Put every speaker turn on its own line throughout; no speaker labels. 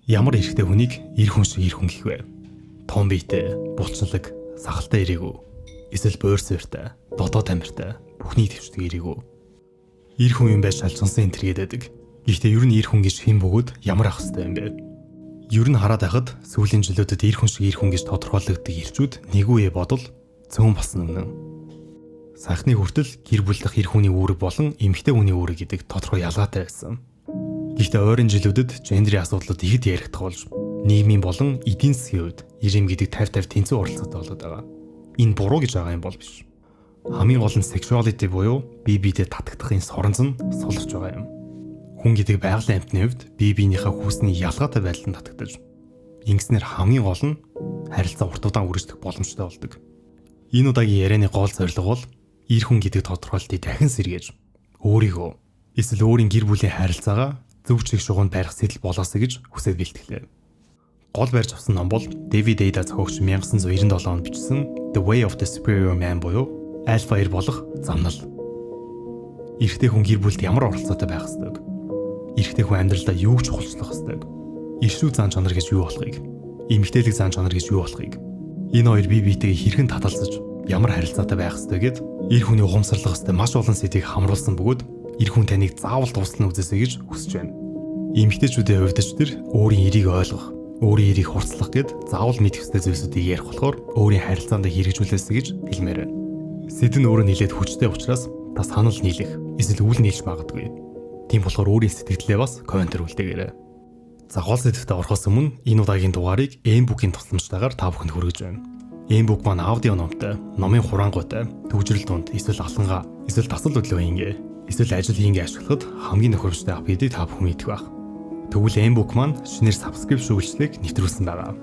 Ямар эрэгтэй хүнийг эр хүн шиг эр хүн гэх вэ? Том биетэй, булчлаг, сахалтай ирээгүй. Эсвэл буур суурьтай, додоо тамиртай, бүхний төвчдөг ирээгүй. Эр хүн юм байж шалжгансан энэ төргээд байдаг. Гэхдээ ер нь эр хүн гэж хэн бөгөөд ямар ах хэвтэй юм бэ? Ер нь хараад байхад сүүлийн жилүүдэд эр хүн шиг эр хүн гэж тодорхойлогддог ирчүүд нэгүе бодол цөөн болсон үнэн. Сайхны хүртэл гэр бүл дахь эр хүний үүрэг болон эмэгтэй хүний үүрэг гэдэг тодорхой ялгаатай байсан. Гэхдээ ойрын жилүүдэд гендерийн асуудлууд ихэд яригдах болж нийгмийн болон эдийн засгийн хувьд ирэм гэдэг 50-50 тэнцүү оролцоотой болоод байгаа. Энэ буруу гэж байгаа юм бол биш. Хамгийн гол нь sexuality буюу бие биедээ татагдахын соронз нь суларч байгаа юм. Хүн гэдэг байгалийн амьтны хувьд бие биенийхээ хүүсний ялгаатай байдлаар татагдаж, ингэснээр хамгийн гол нь харилцаа урт удаан үргэлжлэх боломжтой болдог. Энэ удаагийн ярианы гол зорилго бол эр хүн гэдэг тодорхойлолтыг дахин сэргээж өөрийгөө эсвэл өөрийн гэр бүлийн харилцаагаа зөв чиг шугуунд барих сэтэл болоосэй гэж хүсэж бэлтгэлээ. Гол барьж авсан ном бол Дэвид Эйда зохиогч 1997 онд бичсэн The Way of the Superior Man буюу Альфа эр болох замнал. Эрэгтэй хүн гэр бүлд ямар оролцоотой байх ёстой вэ? Эрэгтэй хүн амьдралдаа юу ч чухалчлах ёстой вэ? Иршүү зан чанар гэж юу болохыг, эмэгтэйлэг зан чанар гэж юу болохыг, энэ хоёр бие биетэйгээ хэрхэн таталзаж ямар харилцаатай байх ёстой гэд эр хүний ухамсарлах ёстой маш олон сэдвийг хамруулсан бөгөөд эр хүн таныг заавал дуустал нь үзээсэй гэж хүсэж байна. Эмэгтэйчүүдийн хувьд ч тэр өөрийн эрийг ойлгох, өөрийн эрийг хурцлах гэд заавал мэдэх ёстой зүйлсүүдийг ярих болохоор өөрийн харилцаанд хэрэгжүүлээсэй гэж хэлмээр байна. Сэдв нь өөрөө нэлээд хүчтэй учраас та санал нийлэх, эсвэл үл нийлж магадгүй. Тийм болохоор өөрийн сэтгэлдээ бас комментэр үлдээгээрэй. За гол сэдвтэ орохоос өмнө энэ удаагийн дугаарыг M-Book-ийн тусламжтайгаар та бүхэнд хүргэж байна. M-Book маань аудио номтой, номын хураангуйтай, төвжирэл дунд, эсвэл алхангаа, эсвэл дасал хөдөлгөөн ингээ, эсвэл ажил хийнгээ ашиглахад хамгийн тохиромжтой ап гэдгийг та бүхэн мэдэх байх. Тэгвэл M-Book маань шинээр subscription үйлчлэгийг нэвтрүүлсэн байгаа.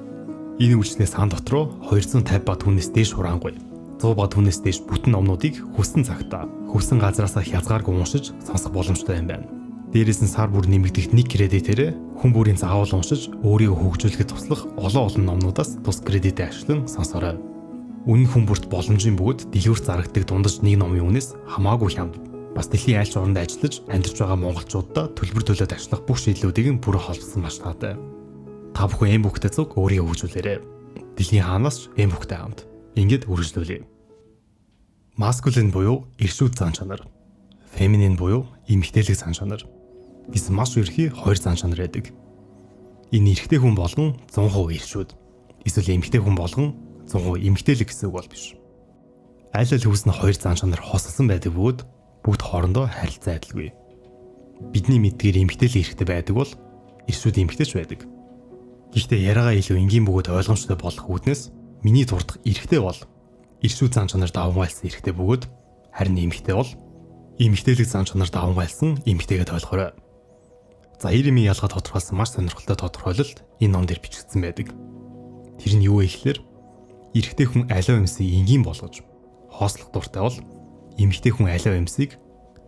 Энэ үйлчлэгийн сан дотроо 250 ба түүнээс дээш хураангуй, 100 ба түүнээс дээш бүтэн номнуудыг хүссэн цагтаа, хүссэн газраас хязгааргүй уншиж сонсох боломжтой юм байна. Дээрээс нь сар бүр нэмэгдэх 1 кредитээр хүн бүрийн заавал уншиж өөрийгөө хөгжүүлэхэд туслах олон номнуудаас тус кредитээ ашиглан сонсорой. Үнэн хүн бүрт боломжийн бөгөөд дэлгүүрт зарагддаг дундаж нэг номын үнээс хамаагүй хямд. Бас дэлхийн аль ч оронд ажиллаж амьдарч байгаа монголчуудаа төлбөр төлөөд ажиллах бүх шийдлүүдийг бүрэн холбосон маш таатай. Та бүхэн M-Book-тэй зүг өөрийгөө хөгжүүлээрэй. Дэлхийн хаанаас ч M-Book-тэй хамт ингээд үргэлжлүүлье. Masculine буюу эршүүд зан чанар, feminine буюу эмэгтэйлэг зан чанар гэсэн маш ерхий хоёр зан чанар байдаг. Энэ эрэгтэй хүн болгон 100% эршүүд, эсвэл эмэгтэй хүн болгон 100% эмэгтэйлэг гэсэн үг бол биш. Аль аль хүснэ хоёр зан чанар хосолсон байдаг бөгөөд бүгд хоорондоо харилцаа адилгүй. Бидний мэдгээр эмэгтэйлэг эрэгтэй байдаг бол эршүүд эмэгтэйч байдаг. Гэхдээ яриагаа илүү энгийн бөгөөд ойлгомжтой болох үүднээс миний дурдах эрэгтэй бол эршүүд зан чанар давмгайлсан эрэгтэй бөгөөд харин эмэгтэй бол эмэгтэйлэг зан чанар давмгайлсан эмэгтэйгээ тойлохорой. За ирэмийн ялгаа тодорхойлсон маш сонирхолтой тодорхойлолт энэ ном дээр бичигдсэн байдаг. Тэр нь юу вэ гэхээр эрэгтэй хүн аливаа юмсыг энгийн болгож хоослох дуртай бол эмэгтэй хүн аливаа юмсыг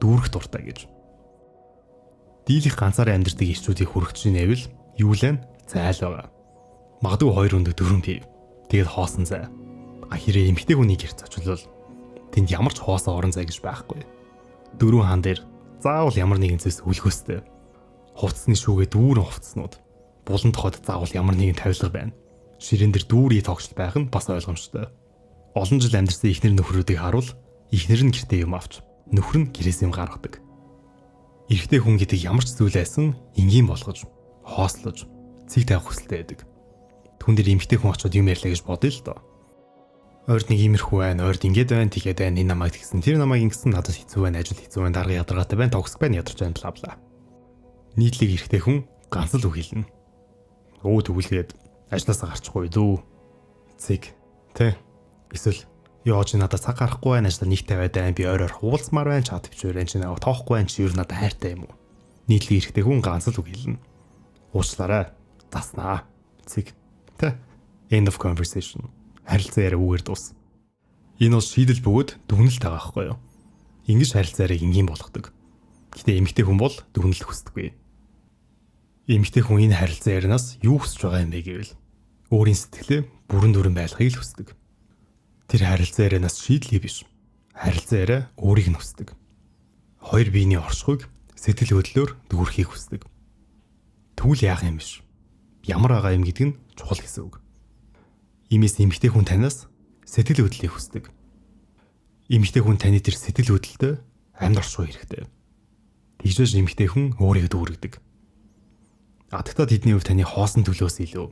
дүүрэх дуртай гэж. Дийлэх ганцаараа амьдардаг эрчүүдийг хүргэж нэвэл юу лэн зайл байгаа. Магадгүй 2 өндөг 4 тв. Тэгээд хоосон зай. Хэрэг эмэгтэй хүний гэрч очилвол тэнд ямар ч хоосоо орон зай гэж байхгүй. 4 хаан дээр заавал ямар нэгэн зүйлс үлгөөстэй. Хувцсны шүүгээ дүүрэн хувцснууд. Булан тоход заавал ямар нэгэн тавилга байна. Ширээн дээр дүүрий тогтчл байх нь бас ойлгомжтой. Олон жил амьдарсан ихнэр нөхрүүдийг харуул ихнэр нь гэртээ юм авч нөхөр нь гэрээс юм гаргадаг. Эрэгтэй хүн гэдэг ямар ч зүйл айсан энгийн болгож, хоослож, цэг тавих хүсэлтэй байдаг. Түн дээр эмэгтэй хүн очиод юм ярьлаа гэж бодъё л доо. Ойрд нэг иймэрхүү байна, ойрд ингээд байна, тэгээд байна, энэ намайг тэгсэн, тэр намайг ингэсэн, надад хэцүү байна, ажил хэцүү байна, дарга ядаргаатай байна, токсик байна, ядарч байна, бла бла. Нийтлэг эрэгтэй хүн ганц л үг хэлнэ. Өө тэгүүлгээд ажлаасаа гарчихгүй дүү. Цэг. Тэ. Эсвэл ёо чи надад цаг гарахгүй байна, ажлаа нэг тавиад байна, би ойроор хуулцмаар байна, чад төвчээр энэ чи наваа тоохгүй байна, чи юу надад хайртай юм уу? Нийтлэг эрэгтэй хүн ганц л үг хэлнэ. Уучлаарай. Заснаа. Цэг. Тэ. End of conversation. Харилцаа яриа үгээр дуус. Энэ бол шийдэл бөгөөд дүгнэлт байгаа байхгүй юу? Ингэж харилцаа яриаг энгийн болгодог. Гэтэ эмэгтэй хүн бол дүгнэлт хүсдэггүй. Эмэгтэй хүн энэ харилцаа ярианаас юу хүсэж байгаа юм бэ гэвэл өөрийн сэтгэлээ бүрэн дүрэн байлгахыг л хүсдэг. Тэр харилцаа ярианаас шийдлээ биш. Харилцаа яриа өөрийг нь хүсдэг. Хоёр биений оршихуйг сэтгэл хөдлөлөөр дүүрхийг хүсдэг. Тэгвэл яах юм биш. ямар байгаа юм гэдэг нь чухал гэсэн үг. Иймээс эмэгтэй хүн танаас сэтгэл хөдлөлийг хүсдэг. Эмэгтэй хүн таны тэр сэтгэл хөдлөлтөд амьд оршуу хэрэгтэй. Тэгжээж эмэгтэй хүн өөрийгөө дүүргэдэг. Адагтаа тэдний хувьд таны хоосон төлөөс илүү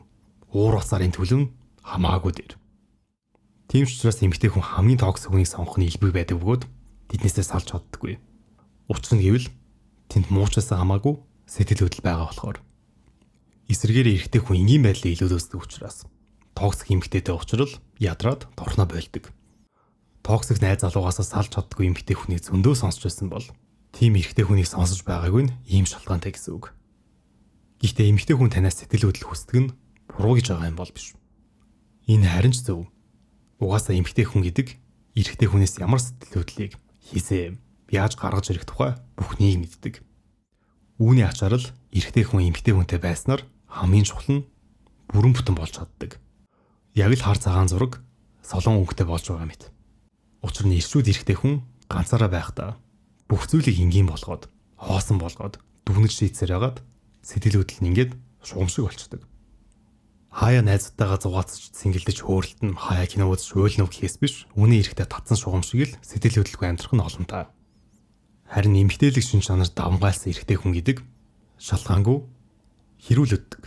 уур уцаарын төлөв нь хамаагүй дээр. Тийм ч учраас эмэгтэй хүн хамгийн токсик хүнийг сонгох нь илбэг байдаг бөгөөд тэднээсээ салж чаддаггүй. Учир нь гэвэл тэнд муучаасаа хамаагүй сэтгэл хөдлөл байгаа болохоор. Эсвэргээр эрэгтэй хүн энгийн байдлыг илүү үздэг учраас токсик эмэгтэйтэй уулзрал ядраад торхноо болдог. Токсик найз залуугаасаа салж чаддаггүй эмэгтэй хүнийг зөндөө сонсч байсан бол тийм эрэгтэй хүнийг сонсож байгаагүй нь ийм шалтгаантай гэсэн үг. Гэхдээ эмэгтэй хүн танаас сэтгэл хөдлөл хүсдэг нь буруу гэж байгаа юм бол биш. Энэ харин ч зөв. Угаасаа эмэгтэй хүн гэдэг эрэгтэй хүнээс ямар сэтгэл хөдлөлийг хийсээ яаж гаргаж ирэх тухай бүхнийг мэддэг. Үүний ачаар л эрэгтэй хүн эмэгтэй хүнтэй байснаар хамгийн чухал нь бүрэн бүтэн болж чаддаг. Яг л хар цагаан зураг солон өнгөтэй болж байгаа мэт. Учир нь иршүүд эрэгтэй хүн ганцаараа байхдаа бүх зүйлийг энгийн болгоод, хоосон болгоод, дүгнэж шийдсээр хагаад сэтгэл хөдлөл нь ингээд шугамшиг болчдөг. Хаяа найзтайгаа зугаацч сэнгэлдэж хөөрөлтөн хаяа кино үзэж уйлнав гэхээс биш, үнэн эрэхтэй татсан шугамшиг л сэтгэл хөдлөлгүй амьдрах нь олонтаа. Харин эмгтээлэг шин чанар давмгайлсан эрэгтэй хүн гэдэг шалгаангүй хэрүүлэгдэг.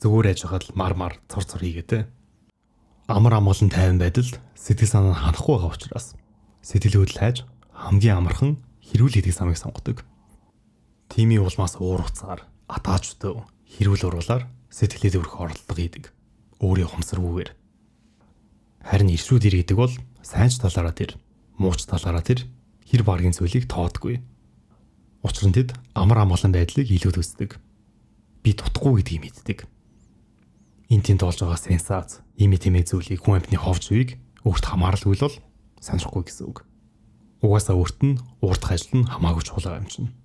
Зүгээр яж хагаад мар цор хийгээтэй. Амар амгалан тайван байдалд сэтгэл санаа нь ханахгүй байгаа учраас сэтгэл хөдлөл хайж хамгийн амархан хэрүүл хийдэг самыг сонгодог. Тимийн улмаас уур уцаар атаачтай хэрүүл уруулаар сэтгэлээ дөрөх оролдлого хийдэг. Өөрийн ухамсаргүйгээр. Харин иршүүд ир гэдэг бол сайн ч талаараа тэр, мууч талаараа тэр хэр баргийн зүйлийг тоодгүй. Учир нь тэд амар амгалан байдлыг илүү төсдөг. Би дутхгүй гэдгийг мэддэг. Энэ тэнд болж байгаа сенсац, имэ зүйлийг хүн амьтны ховж үеиг өөрт хамааралгүй бол сонирхгүй гэсэн үг. Угаасаа өөрт нь уурдах ажил нь хамаагүй чухал юм чинь.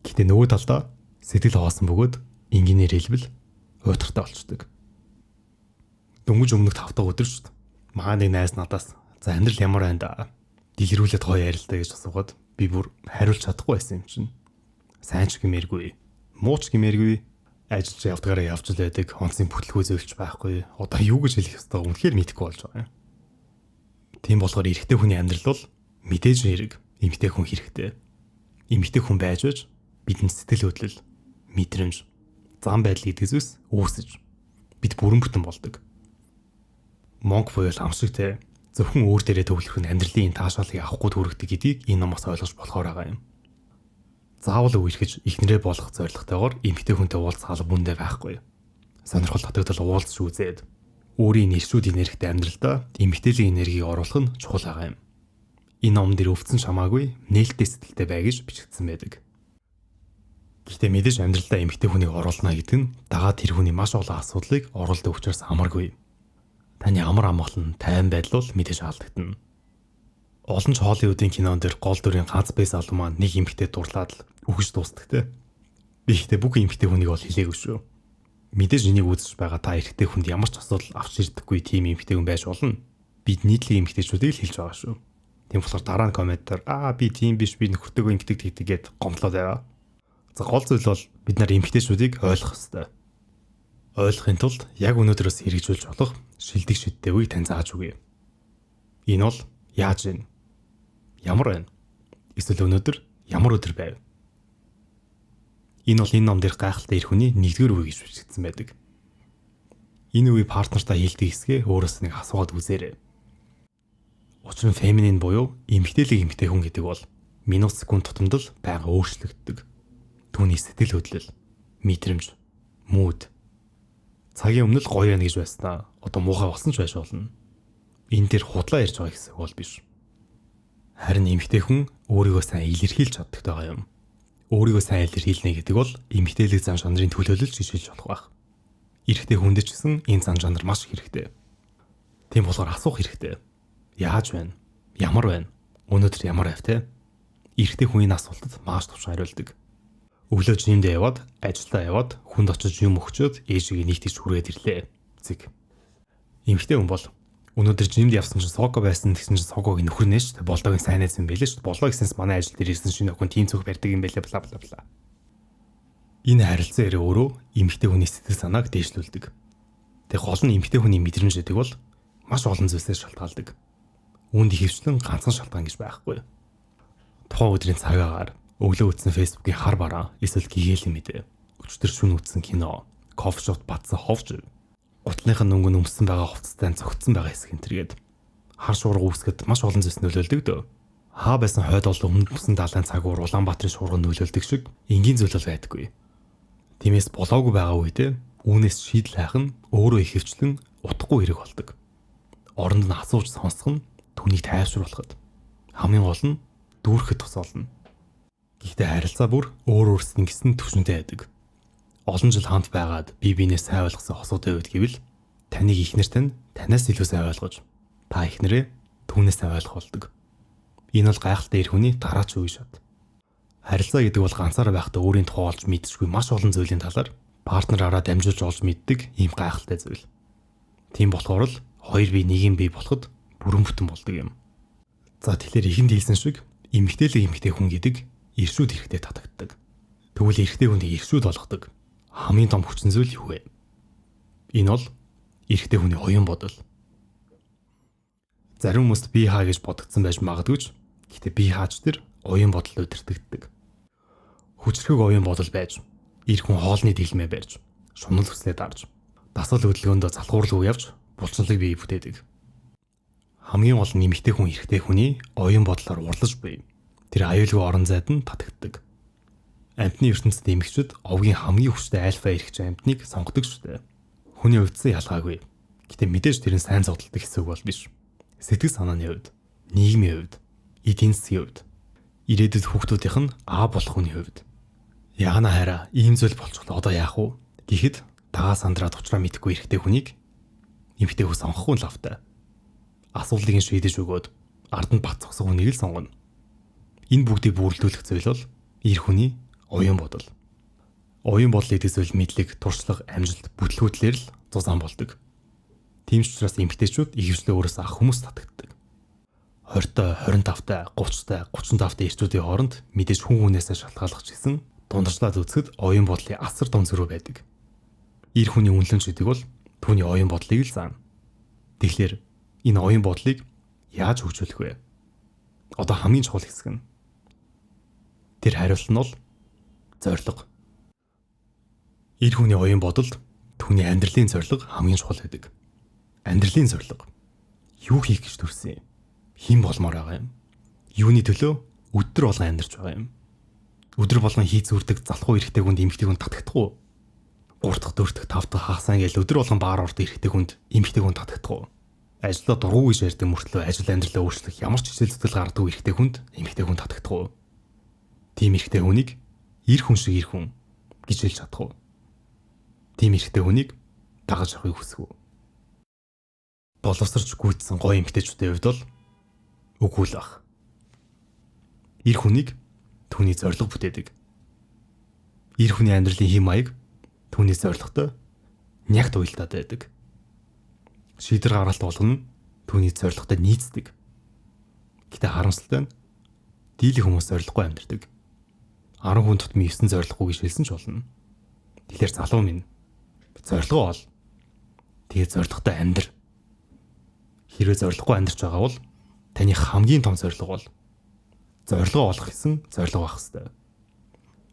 Гэтэ нөгөө талдаа сэтгэл хоосон бөгөөд энгийнээр хэлбэл уйтгартай болчдөг. Дөнгөж өмнөх 5 дахь өдөр шүү дээ. Маа нэг найз надаас за амьдрал ямар байна да? Дэлгэрүүлээд гоё ярилтаа гэж асуугаад би бүр хариулж чадахгүй байсан юм чинь. Сайн ч гэмээргүй, муу ч гэмээргүй, ажиллаж явдгаараа явж л байдаг, онцгийн бүтлгүү зөөлж байхгүй. Одоо юу гэж хэлэх ёстой үнэхээр мэдэхгүй болж байгаа юм. Тийм болохоор эрэгтэй хүний амьдрал бол мэдээж хэрэг эмэгтэй хүн хэрэгтэй. Эмэгтэй хүн байж байж бидний сэтгэл хөдлөл, мэдрэмж, зам байдал гэдэг зүйлс үүсэж бид бүрэн бүтэн болдог. Монк буюу амшигтэй зөвхөн өөр дээрээ төвлөрөх нь амьдралын таашаалыг авахгүй төрөгдөг гэдгийг энэ номоос ойлгож болохоор байгаа юм. Заавал үерхэж ихнэрээ болох зорилготойгоор эмэгтэй хүнтэй уулзах алба бүндэ байхгүй. Сонирхол татагдал уулзч үзээд өөрийн нэршүүд энергитэй амьдралдаа эмэгтэйлийн энергийг оруулах нь чухал байгаа юм. Энэ ном дээр өвдсөн шамаагүй нээлттэй сэтгэлтэй бай гэж бичигдсэн байдаг. Гэхдээ мэдээж амьдралдаа эмэгтэй хүнийг оруулна гэдэг нь дагаад тэр хүний маш олон асуудлыг оруулдаг учраас хамааргүй. Таны амар амгалан тайван байдал бол мэдээж алдагдана. Олон ч Холливуудын кинон дээр гол дүрийн ганц бай залуу маань нэг эмэгтэй дурлаад л үхэж дуустдаг те. Би ихтэй бүх эмэгтэй хүнийг бол хэлээгүй шүү. Мэдээж энийг үзэж байгаа та эрэгтэй хүнд ямар ч асуудал авч ирдэггүй тийм эмэгтэй хүн байж болно. Бид нийтлэг эмэгтэйчүүдийг л хэлж байгаа шүү. Тийм болохоор дараа нь комментээр би тийм биш, би нөхөртөөгөө эмэгтэй гэдгээд гомдлоод байгаа. За гол зүйл бол бид нар эмэгтэйчүүдийг ойлгох ёстой. Ойлгохын тулд яг өнөөдрөөс хэрэгжүүлж болох шилдэг шийдтэй үеийг тань зааж өгье. Энэ бол яаж вэ? Ямар байна? Эсвэл өнөөдөр ямар өдөр байв? Энэ бол энэ ном дээр гайхалтай эр хүний нэгдүгээр үе гэж бичигдсэн байдаг. Энэ үе партнертаа хэлдэг хэсгээ өөрөөс нэг асуугаад үзээрэй. Учир нь феминин буюу эмэгтэйлэг эмэгтэй хүн гэдэг бол минут секунд тутамд л байнга өөрчлөгддөг. Түүний сэтгэл хөдлөл, мэдрэмж, мууд цагийн өмнө л гоё байна гэж байснаа одоо муухай болсон ч байж болно. Энэ дээр худлаа ярьж байгаа гэсэн үг бол биш. Харин эмэгтэй хүн өөрийгөө сайн илэрхийлж чаддаг байгаа юм. Өөрийгөө сайн илэрхийлнэ гэдэг бол эмэгтэйлэг зан чанарын төлөөлөлж гэж хэлж болох байх. Эрэгтэй хүнд ч гэсэн энэ зан чанар маш хэрэгтэй. Тийм болохоор асуух хэрэгтэй. Яаж байна? Ямар байна? Өнөөдөр ямар байв те? Эрэгтэй хүний асуултад маш товчхон хариулдаг. Өглөө жимдээ яваад, ажилдаа яваад, хүнд очиж юм өгчөөд ээжигээ нийтгийж хүргээд ирлээ. Зэг. Эмэгтэй хүн бол өнөөдөр жимд явсан чинь сого байсан гэсэн чинь согог нөхөр нэ шүү дээ. Болдогийн сайн найз юм байлээ шүү дээ. Болоо гэсэнс манай ажил дээр ирсэн шинэ охин тийм цог барьдаг юм байлээ бла бла бла. Энэ харилцаа яриг өөрөө эмэгтэй хүний сэтгэл санааг дээшлүүлдэг. Тэг гол нь эмэгтэй хүний мэдрэмж гэдэг бол маш олон зүйлсээс шалтгаалдаг. Үүнд ихэвчлэн ганцхан шалтгаан гэж байхгүй. Тухайн өдрийн цагаагаар өглөө үзсэн фэйсбүүкийн хар бараа эсвэл гэгээлэн мэдээ, өчтөр шөнө үзсэн кино, кофе шопт бадсан ховж, гутлынх нь өнгө өмссөн байгаа хувцастай цогцсон байгаа хэсэг энэ төргээд хар шуурга үүсгэхэд маш олон зүйлс нөлөөлдөг дөө. Хаа байсан хойд бол өмнөд мөсөн даалын цагуур Улаанбаатарын шуурга нөлөөлдөг шиг энгийн зүйл бол байдаггүй. Тиймээс болоогүй байгаа үедээ үүнээс шийдэл хайх нь өөрөө ихэвчлэн утгагүй хэрэг болдог. Оронд нь асууж сонсох нь түүнийг тайвшруулахад, хамгийн гол нь дүүрхэхэд тусална. Гэхдээ харилцаа бүр өөр өөрсдийн гэсэн түвшинтэй байдаг. Олон жил хамт байгаад бие биенээ сайн ойлгосон хосуудын үед гэвэл таныг ихнэр тань танаас илүү сайн ойлгож, та ихнэрээ түүнээс сайн ойлгох болдог. Энэ бол гайхалтай эр хүний дараач үе шат. Харилцаа гэдэг бол ганцаараа байхдаа өөрийн тухай олж мэдчихгүй маш олон зүйлийн талаар партнераараа дамжуулж олж мэддэг ийм гайхалтай зүйл. Тийм болохоор л хоёр бие нэг юм бий болоход бүрэн бүтэн болдог юм. За тэгэхээр ихэнд хэлсэн шиг эмэгтэйлэг эмэгтэй хүн гэдэг эршүүд хэрэгтэй татагддаг. Тэгвэл эрэгтэй хүнийг эршүүд болгодог хамгийн том хүчин зүйл юу вэ? Энэ бол эрэгтэй хүний оюун бодол. Зарим хүмүүст би хаа гэж бодогдсон байж магадгүй ч гэхдээ би хаач тэр оюун бодол удирдагддаг. Хүчрхэг оюун бодол байж, эр хүн хоолны дэлмээ барьж, шунал хүслээ дарж, дасгал хөдөлгөөндөө залхуурлуу явж, булчинлаг бий бүтээдэг. Хамгийн гол нь эмэгтэй хүн эрэгтэй хүний оюун бодлоор урлаж буй. Тэр аюулгүй орон зайд нь татагддаг. Амьтны ертөнцид эмэгчид овгийн хамгийн хүчтэй альфа эрхч амьтныг сонгодог шүү дээ. Хүний хувьдсан ялгаагүй. Гэтэ мэдээж тэр нь сайн зодтолдог хэсэг бол биш. Сэтгэл санааны хувьд, нийгмийн хувьд, эдийн засгийн хувьд, ирээдүйд хүүхдүүдийнх нь аа болох хүний хувьд. Яана хараа ийм зүйл болчихлоо одоо яах вэ гэхэд дагаа сандраад уучраа мэдэхгүй эрэгтэй хүнийг эмэгтэй хүн сонгохгүй лавтай. Асуултыг шийдэж өгөөд ард нь бат цогсох хүнийг л сонгоно. Энэ бүгдийг бүрэлдүүлэх зүйл бол эр хүний оюун бодол. Оюун бодол гэдэг зүйл мэдлэг, туршлага, амжилт, бүтлгүүтлэр л зузаан болдог. Тийм ч учраас эмэгтэйчүүд ихэвчлэн өөрөөсөө ах хүмүүс татагддаг. 20-той, 25-тай, 30-тай, 35-тай эрчүүдийн хооронд мэдээж хүн хүнээсээ шалтгааллах ч гэсэн дундажлаад үзэхэд оюун бодлын асар том зөрүү байдаг. Эр хүний үнэлэмж гэдэг бол түүний оюун бодлыг л заана. Тэгэхээр энэ оюун бодлыг яаж хөгжүүлэх вэ? Одоо хамгийн чухал хэсэг нь тэр хариулт нь бол зорилго. Эр хүний оюун бодолд түүний амьдралын зорилго хамгийн чухал байдаг. Амьдралын зорилго. Юу хийх гэж төрсөн юм? Хэн болмоор байгаа юм? Юуны төлөө өдөр болгон амьдарч байгаа юм? Өдөр болгон хий зүрдэг залхуу эрэгтэй хүнд эмэгтэй хүн татагдах уу? 3 дахь, 4 дахь, 5 дахь хагасаа ингээл өдөр болгон баар ордог эрэгтэй хүнд эмэгтэй хүн татагдах уу? Ажлаа дургуй гэж ярьдаг мөртлөө ажил амьдралаа өөрчлөх ямар ч хичээл зүтгэл гаргадаг эрэгтэй хүнд эмэгтэй хүн татагдах уу? Тийм эрэгтэй хүнийг эр хүн шиг эр хүн гэж хэлж чадах уу? Тийм эрэгтэй хүнийг дагаж явахыг хүсэх үү? Боловсрч гүйцсэн гоё эмэгтэйчүүдийн хувьд бол үгүй л ах. Эр хүнийг түүний зорилго бүтээдэг. Эр хүний амьдралын хэм маяг түүний зорилготой нягт уялдаад байдаг. Шийдвэр гаргалт болгоно түүний зорилготой нийцдэг. Гэтэ харамсалтай нь дийлэх хүмүүс зорилгогүй амьдардаг. 10 хүн тутмын 9 зорилгогүй гэж хэлсэн ч болно. Тэгэхээр залуу минь зорилгоо ол. Тэгээ зорилготой амьдр. Хэрвээ зорилгогүй амьдарч байгаа бол таны хамгийн том зорилго бол зорилгоо олох гэсэн зорилго байх хэвээр.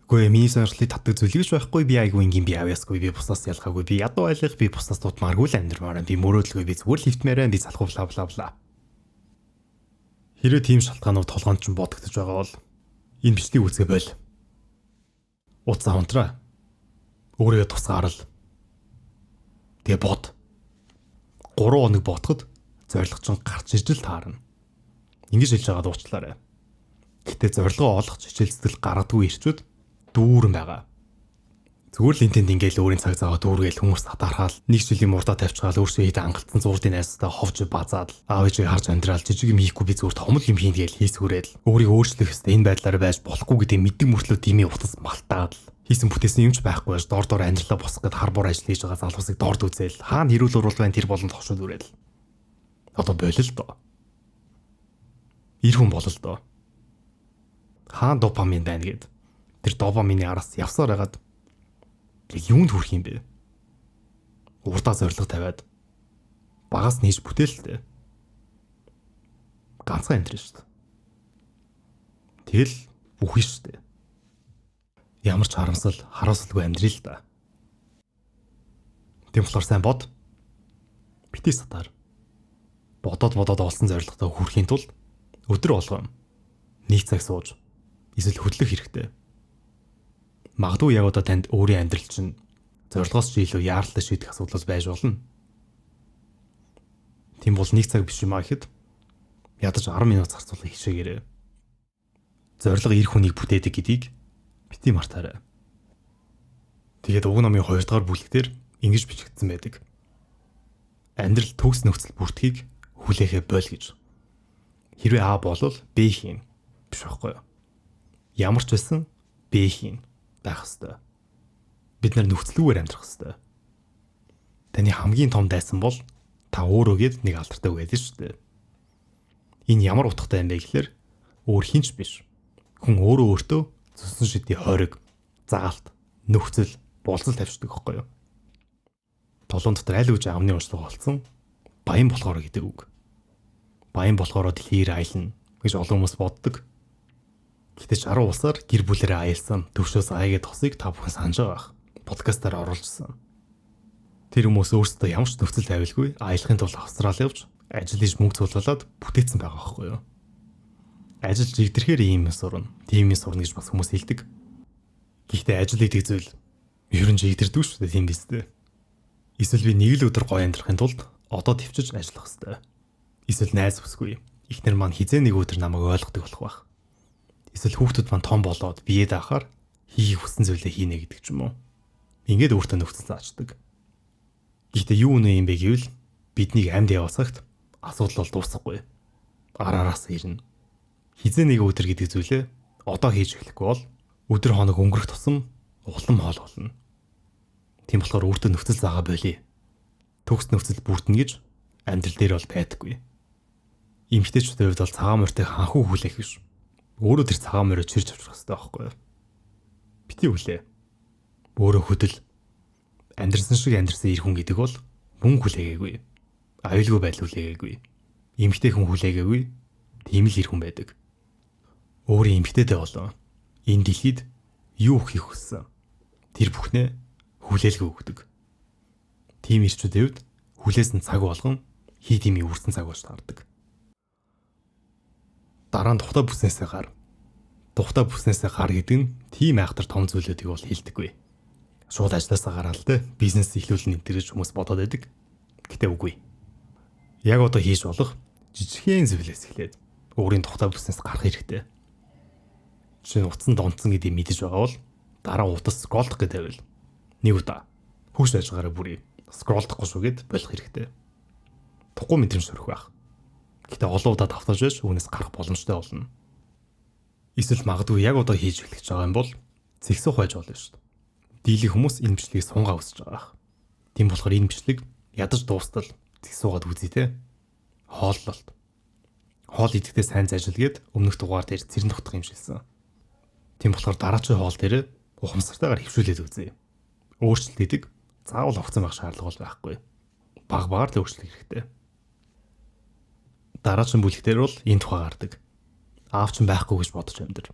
Үгүй миний сонирхлыг татдаг зүйл гэж байхгүй, би айгүй ингийн би авьяасгүй, би бусаас ялгаагүй, би ядуу айлах, би бусаас дутмааргүй л амьдрмаар, би мөрөөдлгүй, би зүгээр л хөвтмээрэн, би залхуу бла бла бла. Хэрвээ тийм шалтгаанууд толгоонд ч бодогдож байгаа бол энэ бичлэгийг үзгээ бойл. Уцаа хонтраа. Өөрийгөө тусгаарл. Тэгээ бод. 3 хоног бодоход зорилго чинь гарч ирж л таарна. Ингэж хэлж байгаад уучлаарай. Гэтэ зорилгоо олох хичээл зүтгэл гаргадаггүй ирчүүд дүүрэн байгаа. Зүгээр л энтэнд ингээл өөрийн цаг зав дүүргээл хүмүүс татаархаал нэг жилийн мурдаа тавьчихаал өөрсдөө хэд хангалтсан зурдын найзтай ховж базаад аав ээжийг харж амьдрал жижиг юм хийхгүй би зүгээр томол юм хийн гээл хийсгүүрээд өөрийгөө өөрчлөх хэвээр энэ байдлаараа байж болохгүй гэдэг мэддэг мөртлөө димийн утас малтаад хийсэн бүтээсэн юмч байхгүй байж дор амьдралаа босгох гэд хар бор ажил хийж байгаа залуусыг дорд үзээл хаана хэрүүл уруул байна тэр болон тохшууд үрэл. Одоо болил доо. Ир хүн болол доо. Хаан допамин байна гэд. Тэр допамины араас явсаар байгаад яг юунд хүрэх юм бэ? Урдаа зориг тавиад багаас нээж бүтээлтэй. Ганцхан амьдрын шүү дээ. Тэгэл бүхий шүү дээ. Ямар ч харамсал, хараасалгүй амьдрий л да. Тэм болохоор сайн бод. Битгий сатаар. Бодоод олсон зорилготой хүрэхийн тулд өдөр болгон нэг цаг сууж эсвэл хөдлөх хэрэгтэй. Магадгүй яг одоо танд өөрийн амьдрал чинь зорилгоос ч илүү яаралтай шийдэх асуудал байж болно. Тийм бол нэг цаг биш юм аа гэхэд ядаж 10 минут зарцуулах хичээгээрэй. Зорилго эр хүнийг бүтээдэг гэдгийг бити мартаарай. Тэгээд уг номын 2 дугаар бүлэгтэр ингэж бичигдсэн байдаг. Амьдрал төгс нөхцөл бүртгийг хүлээхээ бойл гэж. Хэрвээ А болвол Б хийн. Биш байхгүй юу? Ямар ч байсан Б хийн байх ёстой. Бид нар нөхцөлгүйгээр амьдрах ёстой. Таны хамгийн том дайсан бол та өөрөөгээд нэг алдартай байдаг шүү дээ. Энэ ямар утгатай юм бэ гэхээр өөр хинч биш. Хүн өөртөө зүсэн шидийн хориг, заалт, нөхцөл, болцол тавьчихдаг байхгүй юу? Толон дотор аль үжи амны уншлага болсон баян болохоор гэдэг үг. Баян болохоор дэлхийр аялна гэж олон хүмүүс боддог. Гэтэл 60 улсаар гэр бүлэрээ аялсан төвшөөс аягээд тосыг та бүхэн санаж байгаа. Подкастаар оруулжсан. Тэр хүмүүс өөрсдөө ямар ч нөхцөл тавилгүй аялахын тулд Австрали явж ажил хийж мөнгө цуглуулад бүтээсэн байгаа байхгүй юу? Ажил жигдэрхээр ийм юм сурна, тийм юм сурна гэж бас хүмүүс хэлдэг. Гэхдээ ажил гэдэг зүйл ер нь жигдэрдэг шүү дээ, тийм биз дээ. Эсвэл би нэг л өдөр гоё амьдрахын тулд одоо төвчж ажиллах хэрэгтэй. Эсвэл найз бүсгүй ихнэр маань хизээ нэг өдөр намайг ойлгодог болох байх. Эсвэл хүүхдүүд маань том болоод биеэ даахаар хийх хүссэн зүйлээ хийнэ гэдэг ч юм уу. Ингээд өөртөө нөхцөл заачдаг. Гэхдээ юу нэ юм бэ гэвэл биднийг амьд яваасагт асуудал бол дуусахгүй. Араараас ирнэ. Хизээ нэг өдөр гэдэг зүйлээ одоо хийж эхлэхгүй бол өдөр хоног өнгөрөх тусам улам хоол болно. Тийм болохоор өөртөө нөхцөл заагаа болий. Төгс нөхцөл бүрдэнэ гэж амьдрал дээр бол байдаггүй. Эмэгтэйчүүдийн хувьд бол цагаан морьтой ханхуу хүлээх биш. Өөрөө тэр цагаан морийг чирч авчих хэрэгтэй байхгүй юу? Бити хүлээ. Өөрөө хөдөл. Амьдрсан шиг амьдрсан ир хүн гэдэг бол мөн хүлээгээгүй. Аюулгүй байдал хүлээгээгүй. Эмэгтэй хүн хүлээгээгүй. Тийм л ир хүн байдаг. Өөрийн эмэгтэйдээ болоо. Энэ дэлхийд юу хийх хүссэн? Тэр бүхнээ хүлээлгээ өгдөг. Тийм ирчүүдийн хувьд хүлээсэн цаг болгон хий тимийн үрсэн цаг болж таардаг. Дараа нь тухтай бүснээсээ гар. Тухтай бүснээсээ гар гэдэг нь тийм айхтар том зүйлүүдийг бол хэлдэггүй. Шууд ажилласаа гараал те бизнес эхлүүлнэ гэж хүмүүс бодоод байдаг. Гэтэ үгүй. Яг одоо хийж болох жижигхэн зүйлээс эхлээд өөрийн тухтай бүснээс гарах хэрэгтэй. Жишээ нь утсан донцсон гэдгийг мэдэж байгаа бол дараа утас скролдох гэдэг байвал нэг удаа хөөс ажгаараа бүрий скролдохгүй шүүгээд болох хэрэгтэй. Тухгүй мэдрэмж төрөх байх. Гэтэ олон удаа давтаж байж үүнээс гарах боломжтой болно. Эсвэл магадгүй яг одоо хийж эхлэх гэж байгаа юм бол зэгсүүх байж болно шүү дээ. Дийлэх хүмүүс энэ бичлэгийг сунгаа үсэж байгаа. Тийм болохоор энэ бичлэг ядаж дуустал зэгсүүгаад үзье те. Хооллолт. Хоол идэхдээ сайн заажилгээд өмнөх дугаар дээр цэрэн тогтох юм шилсэн. Тийм болохоор дараачийн хоол дээр ухамсартайгаар хөвшүүлээд үзье. Өөрчлөлт идэг заавал огцон байх шаардлага бол байхгүй. Баг л өөрчлөх хэрэгтэй. Дараагийн бүлэгтэр бол энэ тухай гардаг. Аав ч байхгүй гэж бодож амьдар.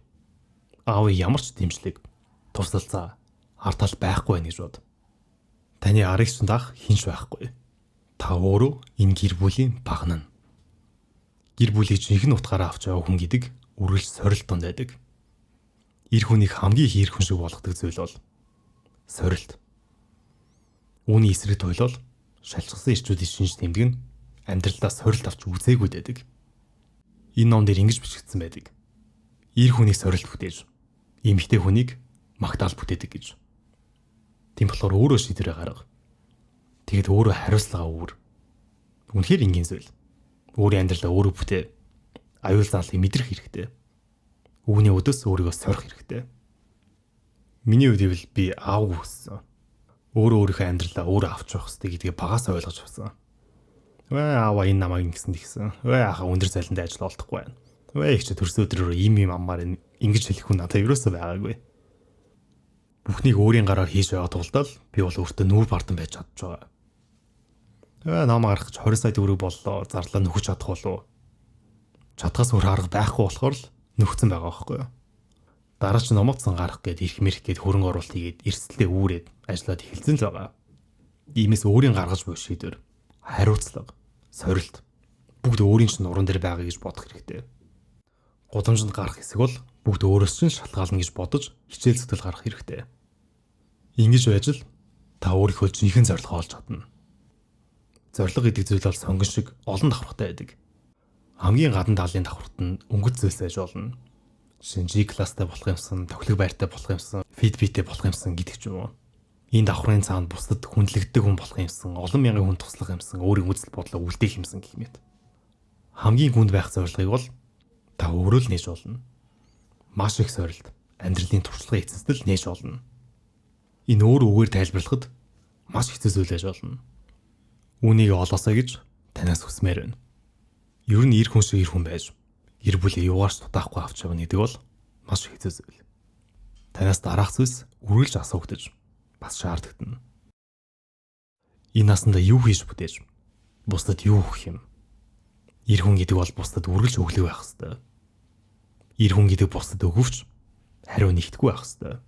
Аавын ямар ч дэмжлэг, тусалцаа, артал байхгүй байх гэж бод. Таны арыг ч даах хинч байхгүй. Та өөрөө энэ гэр бүлийн багнана. Гэр бүлийг жинхэнэ утгаараа авч яваа хүн гэдэг үргэлж сорилт донд байдаг. Ир хүнийг хамгийн их ир хүн шиг болгодог зүйл бол сорилт. Үүний эсрэг туйлол шалчсан ирчүүдийн шинж тэмдэг нь амьдралдаа сорилт авч үзээгүй байдаг. Энэ ном дээр ингэж бичигдсэн байдаг. Ир хүнийг сорилт бүтээж, эмэгтэй хүнийг магтаал бүтээдэг гэж. Тийм болохоор өөрөө шийдвэрээ гарга. Тэгэд өөрөө хариуцлага үүр. Үнэхээр энгийн зүйл. Өөрийн амьдралаа өөрөө бүтээ. Аюул заалыг мэдрэх хэрэгтэй. Үүний өдөөс өөрийгөө сорих хэрэгтэй. Миний хувьд би аавгүй хүссэн. Өөрийнхөө амьдралаа өөрөө авч явах хэрэгтэй гэдгийг багаас ойлгож авсан. Аава энэ намайг ингэсэн тэгсэн. Ахаа өндөр зайланд ажил олдохгүй байна. Их ч төрсөн өдрөөр ийм амаар ингэж хэлэх хүн надад ерөөсөө байгаагүй. Бүхнийг өөрийн гараар хийж байгаа тулд би бол өөртөө нүүр бардан байж чадж байгаа. Ном гаргах 20 сая төгрөг боллоо. Зарлаа нөхөж чадах болов. Чадхаас өөр арга байхгүй болохоор л нөхцөн байгаа байхгүй юу? Дараа ч номоцсон гарах гээд ирэх мэрх гээд хөрөнгө оруулалт хийгээд эрсдэлээ үүрээд ажиллаад эхэлсэн л байгаа. Иймээс өөрийн гаргаж буй шийдвэр, хариуцлага, сорилт бүгд өөрийн чинь нуруунд дээр байгаа гэж бодох хэрэгтэй. Гудамжинд гарах хэсэг бол бүгд өөрөөс чинь шалтгаална гэж бодож хичээл зүтгэл гарах хэрэгтэй. Ингэж байж л та өөрийнхөө жинхэнэ зорилгоо олж чадна. Зорилго гэдэг зүйл бол сонгон шиг олон давхартай байдаг. Хамгийн гадна талын давхарт нь өнгөц зүйлс байж болно. Жишээ нь G-класстай болох юмсан, тохилог байртай болох юмсан, Fitbit-тэй болох юмсан гэдэг ч юм уу. Энэ давхрын цаанд бусдад хүндлэгддэг хүн болох юмсан, олон мянган хүн туслах юмсан, өөрийн үзэл бодлоо үлдээх юмсан гэх мэт. Хамгийн хүнд байх зорилгыг бол та өөрөө л нээж болно. Маш их сорилт, амьдралын туршлагын эцэстэл нээж болно. Энэ өөр үгээр тайлбарлахад маш хэцүү зүйл байж болно. Үүнийг олоосоо гэж танаас хүсмээр байна. Ер нь ир хүн шиг ир хүн байж гэр бүлээ юугаарч тутаахгүй авч явна гэдэг бол маш хэцүү зүйл. Танаас дараах зүйлс үргэлж асуугдаж бас шаардлагдан. Энэ насанда юу хийж бүтээж, бусдад юу өгөх юм? Ир хүн гэдэг бол бусдад үргэлж өглөг байх ёстой. Ир хүн гэдэг бусдад өгөвч хариу нэгтгэхгүй байх ёстой.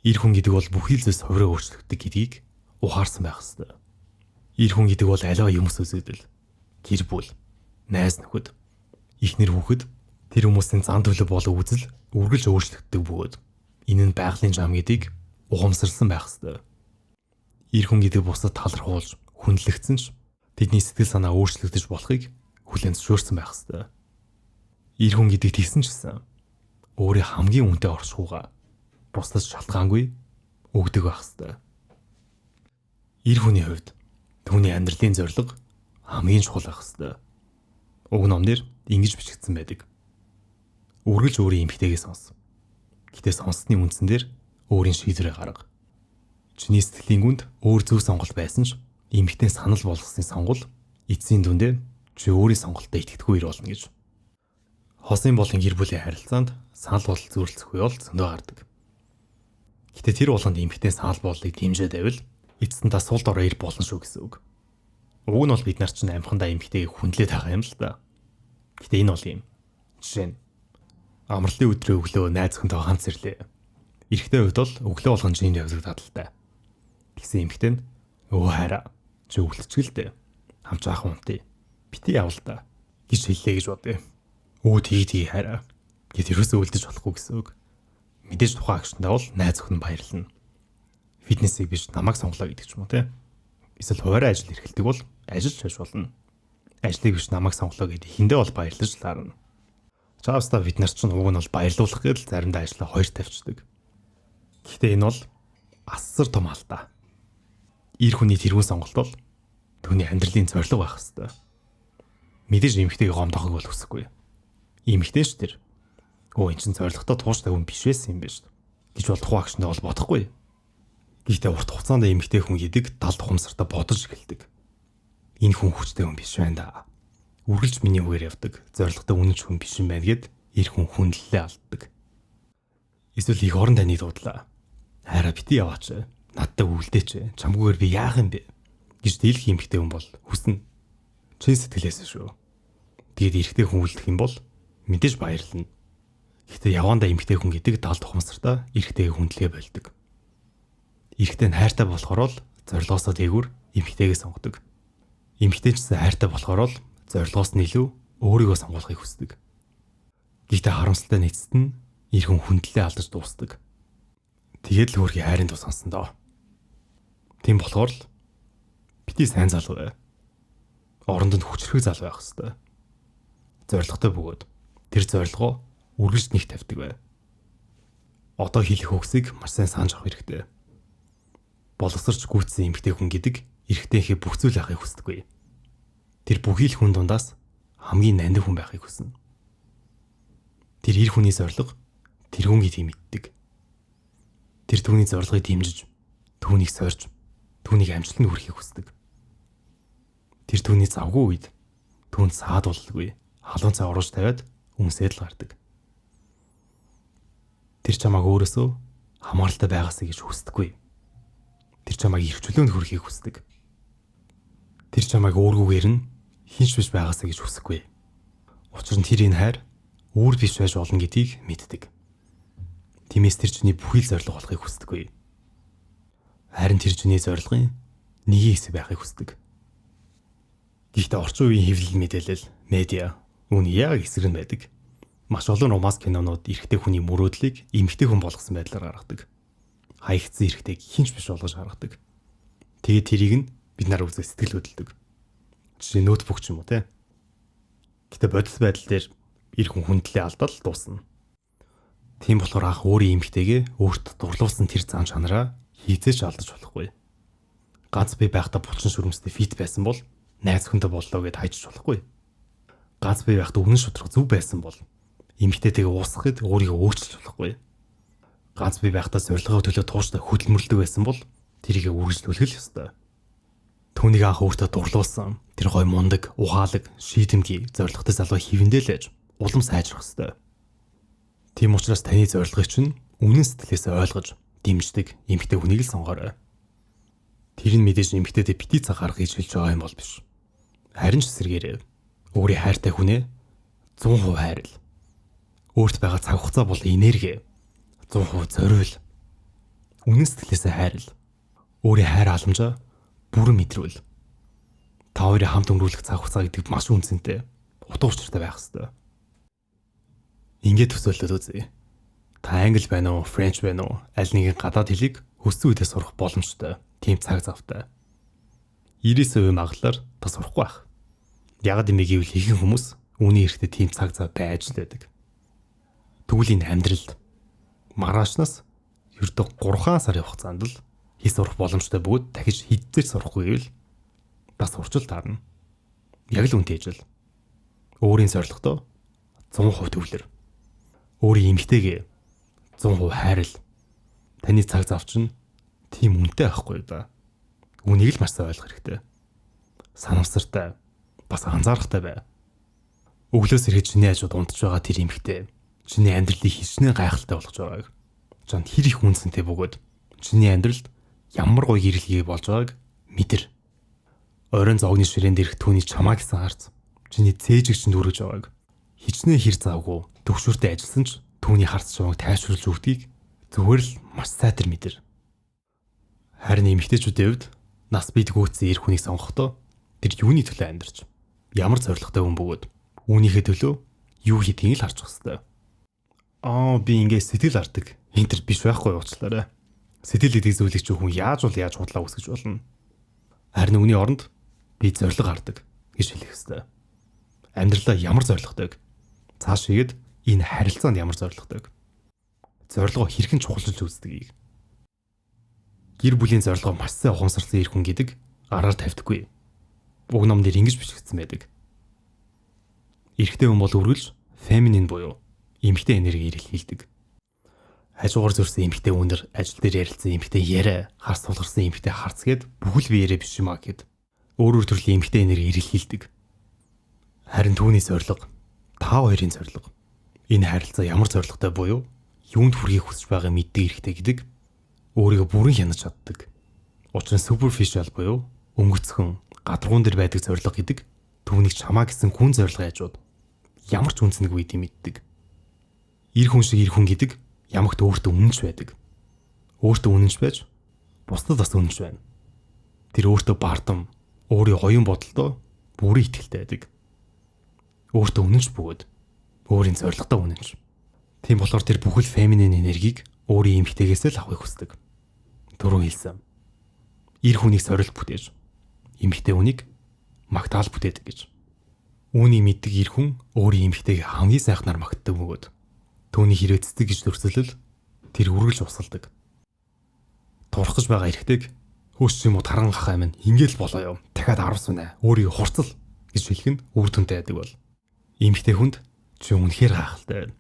Ир хүн гэдэг бол бүхий л зүйлс хувираа өөрчлөгддөг гэдгийг ухаарсан байх ёстой. Ир хүн гэдэг бол аливаа юмс үзэгдэл, гэр бүл, найз нөхөд, эхнэр хүүхэд тэр хүмүүсийн зан төлөв болон үзэл үргэлж өөрчлөгддөг бөгөөд энэ нь байгалийн зам гэдгийг ухамсарласан байх ёстой. Ир хүн гэдэг бусдад талархуулж, хүндлэгдсэн ч тэдний сэтгэл санаа өөрчлөгдөж болохыг хүлээн зөвшөөрсөн байх ёстой. Ир хүн гэдэг тийсэн ч гэсэн өөрийн хамгийн үнэтэй оршихуйгаа бусдад шалтгаангүй өгдөг байх ёстой. Ир хүний хувьд түүний амьдралын зорилго хамгийн чухал байх ёстой. Уг номнэр ингэж бичигдсэн байдаг. Үргэлж өөрийн эмгтэйгээ сонс. Гэтэ сонссны үндсэн дээр өөрийн шийдвэрээ гарга. Чиний сэтгэлийн гүнд өөр зөв сонголт байсан ч эмгтэн санал болгосны сонгол эцсийн дүндээ чи өөрийн сонголтод итгэдэггүй ир болно гэж. Хосын болон гэр бүлийн харилцаанд санал бодол зөвлөсөх үе бол зөндөө гардаг. Гэтэ тэр болгонд эмгтэн санал бодлыг дэмжиж байвал эцэст нь та сул дорой ир болно шүү гэсэн үг. Уг нь бол бид нар чинь амхандаа эмгтэйг хүндлээд байгаа юм л да. Гэтэ энэ бол юм. Жишээ нь амралтын өдрөө өглөө найз охинтой хамт ирлээ. Эрэхтэй хувьд бол өглөө болгон жинд явагдаад л та. Тэгсэн эмгтэн өө хараа чи өглөчгөлдөө хамт заах унтыг бити явал та гэж хэллээ гэж бодъё. Өө тгий хараа гэт ерөөсөө үлдэж болохгүй гэсэн үг. Мэдээж тухайн агшинтай бол найз охин баярлна. Фитнесийг биш намайг сонглоо гэдэг ч юм уу те. Эсвэл хуваарай ажил эрхэлдэг бол ажиллаж байж болно. Ажлыг биш намайг сонглоо гэдэг эхэндээ бол баярлаж лаарна. Чаавста бид нар ч уг нь бол баярлуулах гэдэл заримдаа ажлаа хоёр тавьчихдаг. Гэхдээ энэ бол асар том алдаа. Ир хүний тэрүүн сонголт бол түүний амьдралын зорилго байх ёстой. Мэдээж эмэгтэйг гомдохыг бол хүсэхгүй. Эмэгтэй ш тэр. Өө эн чин зорилготой тууштай хүн биш байсан юм биш гэж бол тухайн агшиндаа бол бодохгүй. Гэхдээ урт хугацаанд эмэгтэй хүн гэдэг далд ухамсартаа бодож эхэлдэг. Энэ хүн хүчтэй хүн биш байна да. Үргэлж миний үгээр явдаг. Зорилготой үнэнч хүн биш юм байна гэд ир хүн хүндлэлээ алддаг. Эсвэл их орон таны дуудлаа. Хайраа бити яваач. Надтай үлдээч. Чамгүйгээр би яах юм бэ? гэж дийлэх эмэгтэй хүн бол хүснэ. Чин сэтгэлээс шүү. Тэгээд эрэгтэй хүн үлдэх юм бол мэдээж баярлна. Гэхдээ явандаа эмэгтэй хүн гэдэг далд ухамсартаа эрэгтэй хүндлэгээ болдог. Эрэгтэй нь хайртай болохоор л зорилгоосоо дээгүүр эмэгтэйгээ сонгодог. Эмэгтэй ч гэсэн хайртай болохоор л зорилгоос нь илүү өөрийгөө сонгохыг хүсдэг. Гэхдээ харамсалтай нь эцэст нь эр хүн хүндлэлээ алдаж дуусдаг. Тэгээд л өөрийн хайрын тус сонсон доо. Тийм болохоор л бити сайн залуу бай. Оронд нь хүчрхэг залуу байх хэвээр. Зорилготой бөгөөд тэр зорилгоо үргэлж нэг тавьдаг бай. Одоо хэлэх үгсийг маш сайн санаж авах хэрэгтэй. Боловсрч гүйцсэн эмэгтэй хүн гэдэг эрэгтэйхээ бүх зүйл ахыг хүсдэггүй. Тэр бүхий л хүн дундаас хамгийн нандин хүн байхыг хүснэ. Тэр ир хүний зорилго тэр хүн гэдгийг мэддэг. Тэр түүний зорилгыг дэмжиж, түүнийг сорьж, түүнийг амжилтанд хүрэхийг хүсдэг. Тэр түүний завгүй үед түүнд саад боллгүй, халуун цай оруулж тавиад үнсээд л гардаг. Тэр чамааг өөрөөсөө хамааралтай байгаасаа гэж хүсдэггүй. Тэр чамайг эрхчлөөнд хүрэхийг хүсдэг. Тэр чамайг өөргүйгээр нь хинч биш байгаасаа гэж хүсэхгүй. Учир нь тэр энэ хайр өөр биш байж болно гэдгийг мэддэг. Тиймээс тэр чиний бүхий л зориг болохыг хүсдэггүй. Харин тэр чиний зорилгын нэгэн хэсэг байхыг хүсдэг. Гэхдээ орчин үеийн хэвлэл мэдээлэл, медиа үүний яг эсрэг нь байдаг. Маш олон романс кинонууд эрэгтэй хүний мөрөөдлийг эмэгтэй хүн болгосон байдлаар гаргадаг. Хаягдсан эрэгтэйг хинч биш болгож гаргадаг. Тэгээд тэрийг нь бид нар үзээ сэтгэл хөдлөдөг. Жишээ нь ноутбук ч юм уу те. Гэтэ бодис байдал дээр эр хүн хүндлээ алдаад дуусна. Тийм болохоор анх өөрийн эмэгтэйгээ өөртөө дурлуулсан тэр зан чанараа хийцээч алдаж болохгүй. Ганц бие байхдаа булчин шүрмстэй фит байсан бол найз хүндээ боллоо гэд хайж болохгүй. Ганц бие байхдаа үнэн шударга зөв байсан бол эмэгтэйтэйгээ уусгахад өөрийгөө өөрчилж болохгүй. Ганц бие байхдаа зорилгоо төлөө тууштай хөдөлмөрлөдөг байсан бол тэрийгэ үргэлжлүүлэх л ёстой. Түүнийг анх өөртөө дурлуулсан тэр гой мундаг, ухаалаг, шийдэмгий, зоригтой залуу хивэндээ л ээж улам сайжрах ёстой. Тийм учраас таны зорилгыг чинь үнэн сэтгэлээсээ ойлгож, дэмждэг эмэгтэй хүнийг л сонгоорой. Тэр нь мэдээж эмэгтэйдээ бити цаг гаргах гэж хэлж байгаа юм бол биш. Харин ч эсэргээрээ өөрийн хайртай хүнээ 100% хайрл. Өөрт байгаа цаг хугацаа бол энерги 100% зориул. Үнэн сэтгэлээсээ хайрл. Өөрийн хайр халамжаа бүрэн мэдрүүл. Та хоёрын хамт өнгөрүүлэх цаг хугацаа гэдэг маш үнцэнтэй, утга учиртай байх ёстой. Ингээд төсөөлөд үзье. Та англи байна уу, френч байна уу, аль нэгэн гадаад хэлийг хүссэн үедээ сурах боломжтой. Тийм цаг завтай. 90% магадлалаар та сурахгүй байх. Ягаад юм бэ гэвэл ихэнх хүмүүс үүний эрэхтэй тийм цаг зав байж л байдаг. Тэгвэл энэ амьдралд маргаашнаас ердөө 3 сарын хугацаанд л хий сурах боломжтой бөгөөд дахиж хиддэж сурахгүй гэвэл бас урчил таарна. Яг л үнтэй ижил. Өөрийн зорилготоо 100% төвлөр. Өөрийн эмгтэйгээ 100% хайрл. Таны цаг зав чинь тийм үнэтэй байхгүй да. Үнийг л маш сайн ойлгох хэрэгтэй. Санамсартай, бас анзаарахтай бай. Өглөөс ирэхэд чиний ажууд унтж байгаа тэр эмгтэй чиний амьдралыг хичнээн гайхалтай болгож байгааг чанд хэр их үнцэнтэй бөгөөд чиний амьдралд ямар гоё гэрэлхий болж байгааг мэдэр. Оройн зогны ширээн дээрх түүний чамаа гэсэн харц чиний цээжиг чинь дүргэж байгааг хичнээн хэр завгүй төвшөртэй ажилласан ч түүний харц чамайг тайвшруулж өгдгийг зүгээр л маш сайтар мэдэр. Харин эмэгтэйчүүдийн хувьд нас бид гүйцсэн эр хүнийг сонгохдоо тэр юуны төлөө амьдарч ямар зоригтой хүн бөгөөд үүнийхээ төлөө юу хийдгийг л харж хэвээр. Би ингээ сэтгэл арддаг. Энэ төр биш байхгүй уучлаарай. Сэтгэл гэдэг зүйлийг ч хүн яаж худлаа үсгэж болно. Харин үүний оронд би зориг гардаг гэж хэлэх хэвээр. Амьдралаа ямар зоригтой, цааш игээд энэ харилцаанд ямар зоригтой. Зорилгоо хэрхэн чухалчилж үздгийг. Гэр бүлийн зорилгоо маш сайн ухамсарласан эр хүн гэдэг араар тавьдаггүй. Уг ном дээр ингэж бичигдсэн байдаг. Эрэгтэй хүн бол үргэлж феминин буюу эмэгтэй энергийг илэрхийлдэг. Хажуугаар зөрсөн эмэгтэй өнөр, ажил дээр ярилцсан эмэгтэй яриа, харс тулгарсан эмэгтэй харц гэд бүхэл биеэрээ биш юмаа гэд өөрөөр төрлийн эмэгтэй энергийг илэрхийлдэг. Харин түүний зорилго, та хоёрын зорилго, энэ харилцаа ямар зорилготой буюу юунд хүрэхийг хүсэж байгаа мэддэг эрэгтэй гэдэг өөрийгөө бүрэн хянаж чаддаг. Учир нь superficial буюу өнгөцхөн, гадаргуун дээр байдаг зорилго гэдэг түүнийг чамаа гэсэн хүн зорилгын хажууд ямар ч үнцэнгүй гэдгийг мэддэг. Ир хүн шиг ир хүн гэдэг ямагт өөртөө үнэнч байдаг. Өөртөө үнэнч байж бусдад бас үнэнч байна. Тэр өөртөө бардам, өөрийн оюун бодолдоо бүрэн итгэлтэй байдаг. Өөртөө үнэнч бөгөөд өөрийн зорилготой үнэнч. Тийм болохоор тэр бүхэл феминин энергийг өөрийн эмэгтэйгээс л авахыг хүсдэг. Дөрөв хэлсэн. Ир хүнийг сорилт бүтээж, эмэгтэй хүнийг магтаал бүтээдэг гэж. Үүнийг мэддэг ир хүн өөрийн эмэгтэйг хамгийн сайхнаар магтдаг бөгөөд түүний хэрэг цэцэг гэж төрсөлөл тэр үргэлж усалдаг. Турах гэж байгаа эрэгтэйг хөөс юм уу таран хахаа минь ингээл болоо юу. Дахиад 10 сүнэ. Өөрийг хурцл гэж хэлэх нь үр дүнтэй байдаг бол. Эмэгтэй хүнд чи үнэхээр гайхалтай байна.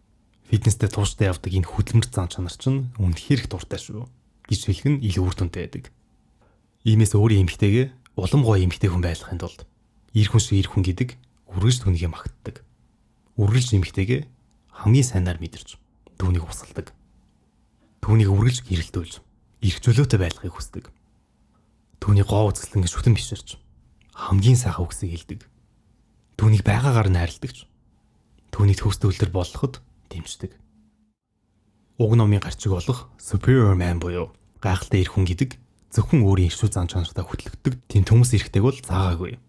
Фитнестэй тууштай явдаг энэ хөдөлмөрт зан чанар чинь үнэхээр их дуртай шүү гэж хэлэх нь илүү үр дүнтэй байдаг. Иймээс өөрийн эмэгтэйгээ улам гоё эмэгтэй хүн байлгахын тулд ир хүн шиг ир хүн гэдэг үргэлж түүнийгээ магтдаг. Үргэлж эмэгтэйгээ хамгийн сайнаар мэдэрч түүнийг усалдаг. Түүнийг үргэлж гэрэлтүүлж, эрх чөлөөтэй байлгахыг хүсдэг. Түүний гоо үзэсгэлэн шүтэн биширч, хамгийн сайхан үгсийг хэлдэг. Түүнийг байгаагаар нь хайрладагч. Түүний төгсд үлдэр болгоход дэмждэг. Уг номын гарчиг болох Superior Man буюу гайхалтай эрх хүн гэдэг зөвхөн өөрийн иршүү зан чанартай хөтлөгдөг тийм төмс эрхтэйг бол заагаагүй.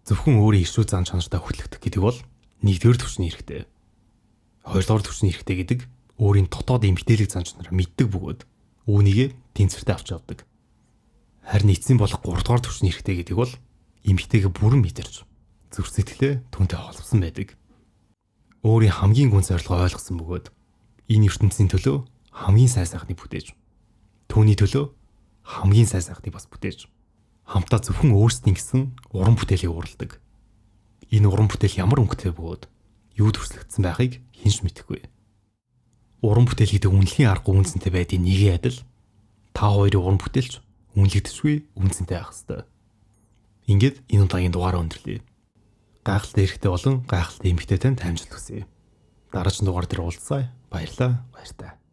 Зөвхөн өөрийн иршүү зан чанартай хөтлөгдөх гэдэг бол нэгдүгээр түвшний эрхтэй. Хоёрдугаар түвшний эрхтэй гэдэг өөрийн дотоод эмгтээлэг зан чанараа мэддэг бөгөөд үүнийг тэнцвэртэй авч явдаг. Харин эцсийн болох 3 дугаар түвшний эрхтэй гэдэг бол эмгтэйгээ бүрэн мэдэрч зүрх сэтгэлээ түүнтэй холбосон байдаг. Өөрийн хамгийн гүн зорилгоо ойлгосон бөгөөд энэ ертөнцийн төлөө хамгийн сайн сайхныг бүтээж, түүний төлөө хамгийн сайн сайхныг бас бүтээж, хамтдаа зөвхөн өөрсдийн гэсэн уран бүтээлийг уралдаг. Энэ уран бүтээл ямар өнгөтэй бөгөөд юу төрслөгдсөн байхыг хинш мэдэхгүй. Уран бүтээл гэдэг үнэлхийн аргагүй үнцэнтэй байдгийг нэгээ адил та хоёрын уран бүтээлч үнэлэгдэшгүй үнцэнтэй байх ёстой. Ингээд энэ удаагийн дугаараа өндөрлөе. Гайхалтай эрхтэй болон гайхалтай эмэгтэй танд амжилт хүсье. Дараагийн дугаар дээр уулзъя. Баярлалаа. Баяртай.